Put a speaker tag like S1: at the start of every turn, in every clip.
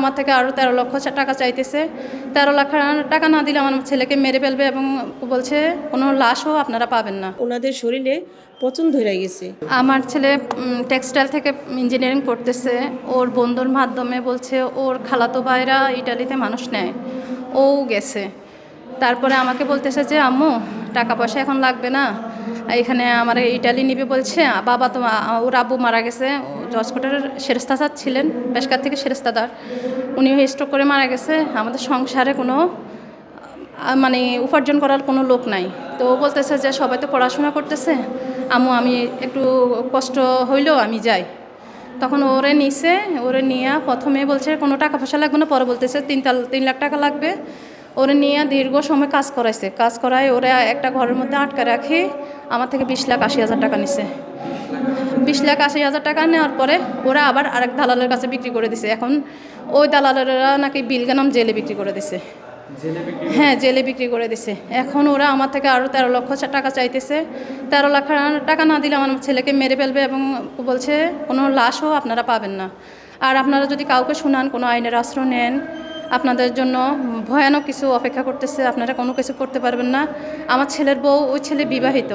S1: আমার থেকে আরও 13 লক্ষ টাকা চাইতেছে। 13 লাখ টাকা না দিলে আমার ছেলেকে মেরে ফেলবে এবং বলছে কোনো লাশও আপনারা পাবেন না।
S2: ওনাদের শরীরে পচন ধরে গেছে।
S1: আমার ছেলে টেক্সটাইল থেকে ইঞ্জিনিয়ারিং করতেছে। ওর বন্ধুর মাধ্যমে বলছে ওর খালাতো ভাইরা ইটালিতে মানুষ নেয়, ও গেছে। তারপরে আমাকে বলতেছে যে আম্মু টাকা পয়সা এখন লাগবে না, এখানে আমার ইটালি নিবে বলছে। বাবা তো ওর আব্বু মারা গেছে, জজকোটের সেরেস্তাদার ছিলেন, পেশকার থেকে সেরেস্তাদার, উনি স্ট্রোক করে মারা গেছে। আমাদের সংসারে কোনো মানে উপার্জন করার কোনো লোক নাই। তো ও বলতেছে যে সবাই তো পড়াশোনা করতেছে, আম্মু আমি একটু কষ্ট হইলেও আমি যাই। তখন ওরে নিয়ে প্রথমে বলছে কোনো টাকা পয়সা লাগবে না, পরে বলতেছে 3 লাখ টাকা লাগবে। ওরে নিয়ে দীর্ঘ সময় কাজ করায় ওরা একটা ঘরের মধ্যে আটকা রাখি আমার থেকে 20,80,000 টাকা নিছে। 20,80,000 টাকা নেওয়ার পরে ওরা আবার আরেক দালালের কাছে বিক্রি করে দিছে। এখন ওই দালালেরা নাকি বিলগানাম জেলে বিক্রি করে দিছে। হ্যাঁ, জেলে বিক্রি করে দিছে। এখন ওরা আমার থেকে আরও 13 লক্ষ টাকা চাইতেছে। 13 লাখ টাকা না দিলে আমার ছেলেকে মেরে ফেলবে এবং বলছে কোনো লাশও আপনারা পাবেন না। আর আপনারা যদি কাউকে শুনান, কোনো আইনের আশ্রয় নেন, আপনাদের জন্য ভয়ানক কিছু অপেক্ষা করতেছে, আপনারা কোনো কিছু করতে পারবেন না। আমার ছেলের বউ, ওই ছেলে বিবাহিত,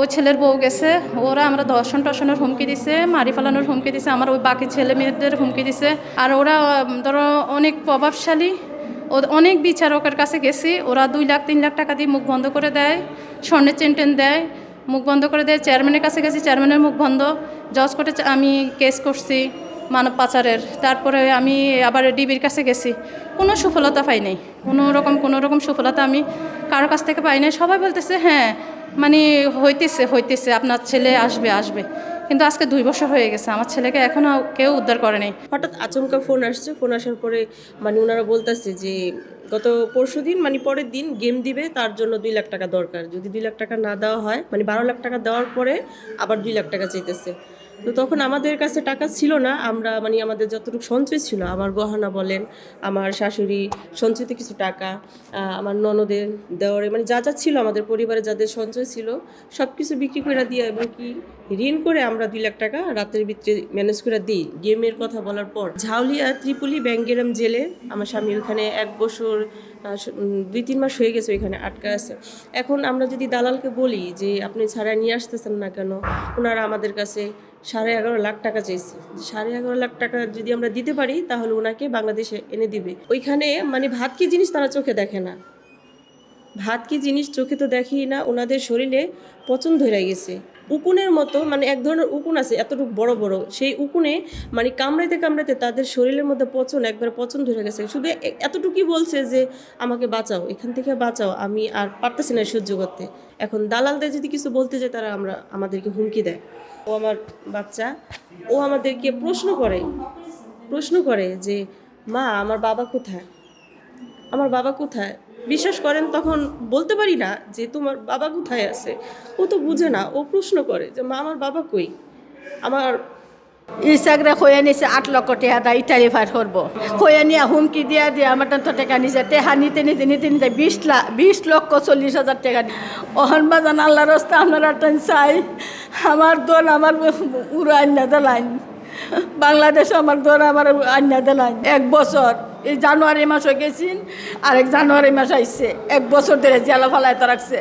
S1: ওই ছেলের বউ গেছে, ওরা আমরা টর্শনের হুমকি দিছে, মারি ফেলানোর হুমকি দিছে, আমার ওই বাকি ছেলে মেয়েদের হুমকি দিছে। আর ওরা ধরো অনেক প্রভাবশালী, অনেক বিচারকের কাছে গেছি, ওরা 2 লাখ 3 লাখ টাকা দিয়ে মুখ বন্ধ করে দেয়, স্বর্ণের চেন দেয়, মুখ বন্ধ করে দেয়। চেয়ারম্যানের কাছে গেছি, চেয়ারম্যানের মুখ বন্ধ। জজ কোর্টে আমি কেস করছি মানব পাচারের। তারপরে আমি আবার ডিবির কাছে গেছি, কোনো সফলতা পাই নাই। কোনো রকম সফলতা আমি কারো কাছ থেকে পাই নাই। সবাই বলতেছে হ্যাঁ মানে হইতেছে আপনার ছেলে আসবে। কিন্তু আজকে 2 বছর হয়ে গেছে, আমার ছেলেকে এখনও কেউ উদ্ধার করে নাই।
S2: হঠাৎ আচমকা ফোন আসছে। ফোন আসার পরে মানে ওনারা বলতেছে যে গত পরশুদিন মানে পরের দিন গেম দিবে, তার জন্য 2 লাখ টাকা দরকার। যদি 2 লাখ টাকা না দেওয়া হয়, মানে 12 লাখ টাকা দেওয়ার পরে আবার 2 লাখ টাকা চাইতেছে। তো তখন আমাদের কাছে টাকা ছিল না। আমরা মানে আমাদের যতটুকু সঞ্চয় ছিল, আমার গহনা বলেন, আমার শাশুড়ি সঞ্চয়তে কিছু টাকা, আমার ননদের দেওয়ারে মানে যা যা ছিল আমাদের পরিবারে যাদের সঞ্চয় ছিল সব কিছু বিক্রি করে দিয়ে এবং কি ঋণ করে আমরা 2 লাখ টাকা রাতের ভিতরে ম্যানেজ করে দিই। গেমের কথা বলার পর ঝাউলিয়া ত্রিপুলি ব্যাঙ্গেরাম জেলে আমার স্বামী ওখানে 1 বছর 2-3 মাস হয়ে গেছে ওইখানে আটকা আছে। এখন আমরা যদি দালালকে বলি যে আপনি ছাড়া নিয়ে আসতেছেন না কেন, ওনারা আমাদের কাছে 11.5 লাখ টাকা চাইছে। 11.5 লাখ টাকা যদি আমরা দিতে পারি তাহলে ওনাকে বাংলাদেশে এনে দিবে। ওইখানে মানে ভাত কি জিনিস তারা চোখে দেখে না, ভাত কি জিনিস চোখে তো দেখেই না। ওনাদের শরীরে পচন ধরে গেছে, উকুনের মতো, মানে এক ধরনের উকুন আছে এতটুকু বড় বড়, সেই উকুনে মানে কামড়াইতে তাদের শরীরের মধ্যে একবার পচন ধরে গেছে। শুধু এতটুকুই বলছে যে আমাকে বাঁচাও, এখান থেকে বাঁচাও, আমি আর পারতেছি না সহ্য করতে। এখন দালালদের যদি কিছু বলতে যায় তারা আমাদেরকে হুমকি দেয়। ও আমার বাচ্চা, ও আমাদেরকে প্রশ্ন করে যে মা আমার বাবা কোথায়। বিশ্বাস করেন তখন বলতে পারি না যে তোমার বাবা কোথায় আছে। ও তো বুঝে না, ও প্রশ্ন করে যে মা আমার বাবা কই। আমার
S3: ইসাগরে খোয়া নিছে 8 লক্ষ টাকা দা ইটালি ফার করবো, খোয়া নিয়ে হুমকি দিয়া আমার তো টাকা নিছে, টেহা নিতে 20 লক্ষ 40,000 টাকা। ওহন বাজান আল্লাহ রাস্তা আপনারা চাই, আমার দোল আমার উড়ো আন্না দেলাইন, বাংলাদেশে আমার দোল আমার আন্না দেলাইন। 1 বছর এই জানুয়ারি মাসে গেছিন, আরেক জানুয়ারি মাস আইসে 1 বছর ধরে জেলা ফালাইতে রাখছে।